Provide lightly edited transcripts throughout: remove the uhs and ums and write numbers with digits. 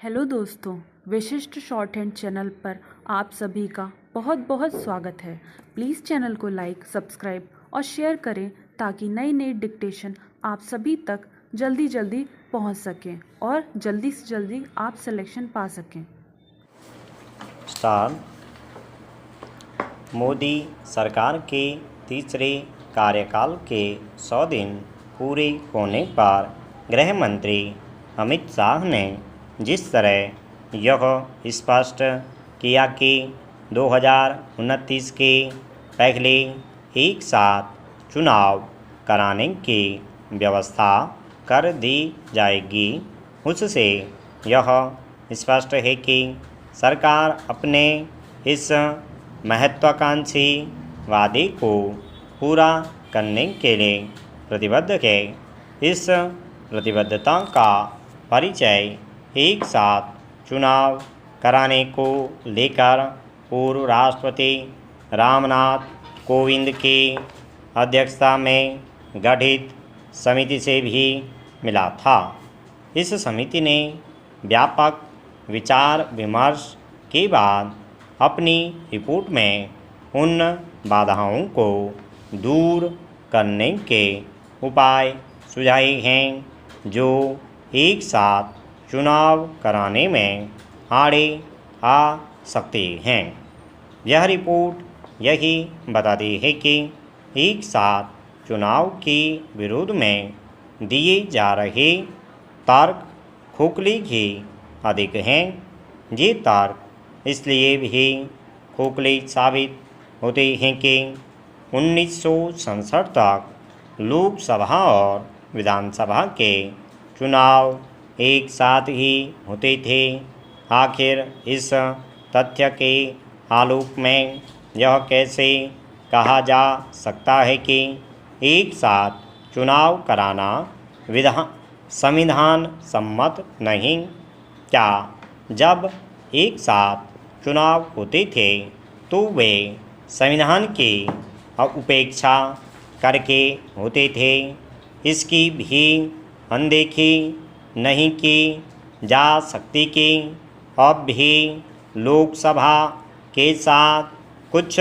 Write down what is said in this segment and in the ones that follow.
Hello दोस्तों, विशिष्ट short hand channel पर आप सभी का बहुत बहुत स्वागत है। प्लीज़ चैनल को लाइक, सब्सक्राइब और शेयर करें ताकि नई नई डिक्टेशन आप सभी तक जल्दी जल्दी पहुंच सकें और जल्दी से जल्दी आप सिलेक्शन पा सकें। स्टार मोदी सरकार के तीसरे कार्यकाल के 100 दिन पूरे होने पर गृह मंत्री अमित शाह ने जिस तरह यह स्पष्ट किया कि 2029 के पहले एक साथ चुनाव कराने की व्यवस्था कर दी जाएगी, उससे यह स्पष्ट है कि सरकार अपने इस महत्वाकांक्षी वादे को पूरा करने के लिए प्रतिबद्ध है। इस प्रतिबद्धता का परिचय एक साथ चुनाव कराने को लेकर पूर्व राष्ट्रपति रामनाथ कोविंद की अध्यक्षता में गठित समिति से भी मिला था। इस समिति ने व्यापक विचार विमर्श के बाद अपनी रिपोर्ट में उन बाधाओं को दूर करने के उपाय सुझाए हैं जो एक साथ चुनाव कराने में आड़े आ सकते हैं। यह रिपोर्ट यही बताती है कि एक साथ चुनाव के विरोध में दिए जा रहे तर्क खोखले ही अधिक हैं। ये तर्क इसलिए भी खोखले साबित होते हैं कि 1967 तक लोकसभा और विधानसभा के चुनाव एक साथ ही होते थे। आखिर इस तथ्य के आलोक में यह कैसे कहा जा सकता है कि एक साथ चुनाव कराना संविधान सम्मत नहीं? क्या जब एक साथ चुनाव होते थे तो वे संविधान की उपेक्षा करके होते थे? इसकी भी अनदेखी नहीं की जा सकती कि अब भी लोकसभा के साथ कुछ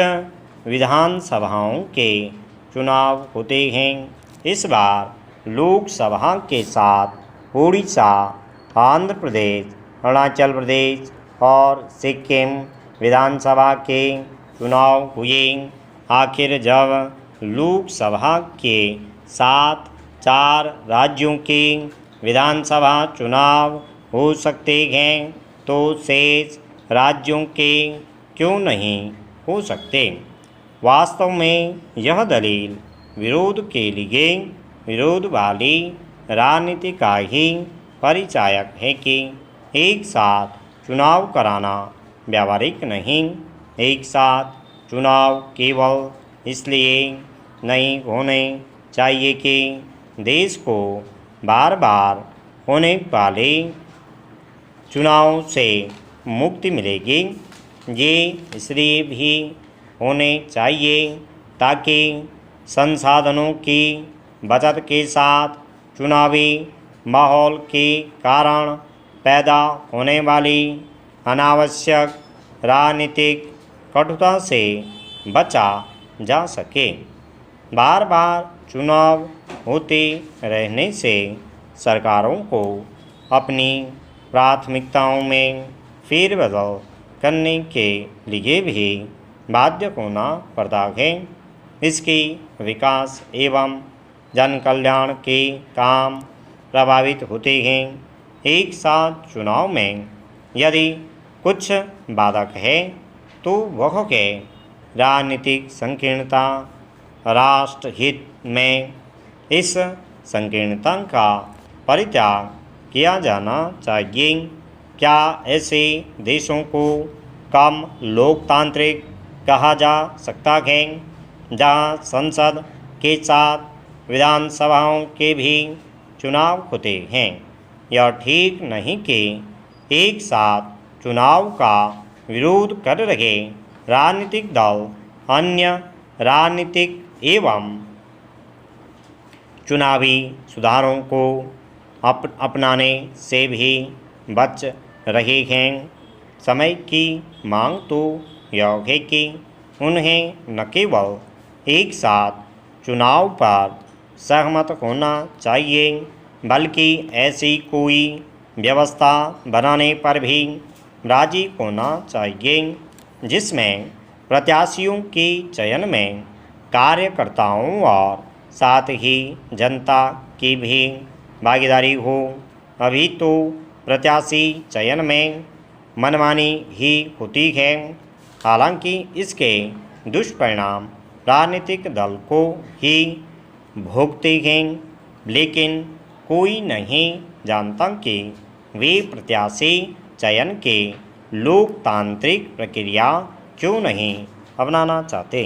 विधानसभाओं के चुनाव होते हैं। इस बार लोकसभा के साथ उड़ीसा, आंध्र प्रदेश, अरुणाचल प्रदेश और सिक्किम विधानसभा के चुनाव हुए। आखिर जब लोकसभा के साथ 4 राज्यों के विधानसभा चुनाव हो सकते हैं तो शेष राज्यों के क्यों नहीं हो सकते? वास्तव में यह दलील विरोध के लिए विरोध वाली राजनीति का ही परिचायक है कि एक साथ चुनाव कराना व्यावहारिक नहीं। एक साथ चुनाव केवल इसलिए नहीं होने चाहिए कि देश को बार बार होने वाले चुनाव से मुक्ति मिलेगी। ये इसलिए भी होने चाहिए ताकि संसाधनों की बचत के साथ चुनावी माहौल के कारण पैदा होने वाली अनावश्यक राजनीतिक कटुता से बचा जा सके। बार बार चुनाव होते रहने से सरकारों को अपनी प्राथमिकताओं में फेरबदल करने के लिए भी बाध्य होना पड़ता है। इसके विकास एवं जन कल्याण के काम प्रभावित होते हैं। एक साथ चुनाव में यदि कुछ बाधक है तो वह है राजनीतिक संकीर्णता। राष्ट्र हित में इस संकीर्णता का परित्याग किया जाना चाहिए। क्या ऐसे देशों को कम लोकतांत्रिक कहा जा सकता है जहाँ संसद के साथ विधानसभाओं के भी चुनाव होते हैं? यह ठीक नहीं कि एक साथ चुनाव का विरोध कर रहे राजनीतिक दल अन्य राजनीतिक एवं चुनावी सुधारों को अपनाने से भी बच रहे हैं। समय की मांग तो यह है कि उन्हें न केवल एक साथ चुनाव पर सहमत होना चाहिए, बल्कि ऐसी कोई व्यवस्था बनाने पर भी राजी होना चाहिए जिसमें प्रत्याशियों के चयन में कार्यकर्ताओं और साथ ही जनता की भी भागीदारी हो। अभी तो प्रत्याशी चयन में मनमानी ही होती है। हालांकि इसके दुष्परिणाम राजनीतिक दल को ही भोगते हैं, लेकिन कोई नहीं जानता कि वे प्रत्याशी चयन के लोकतांत्रिक प्रक्रिया क्यों नहीं अपनाना चाहते।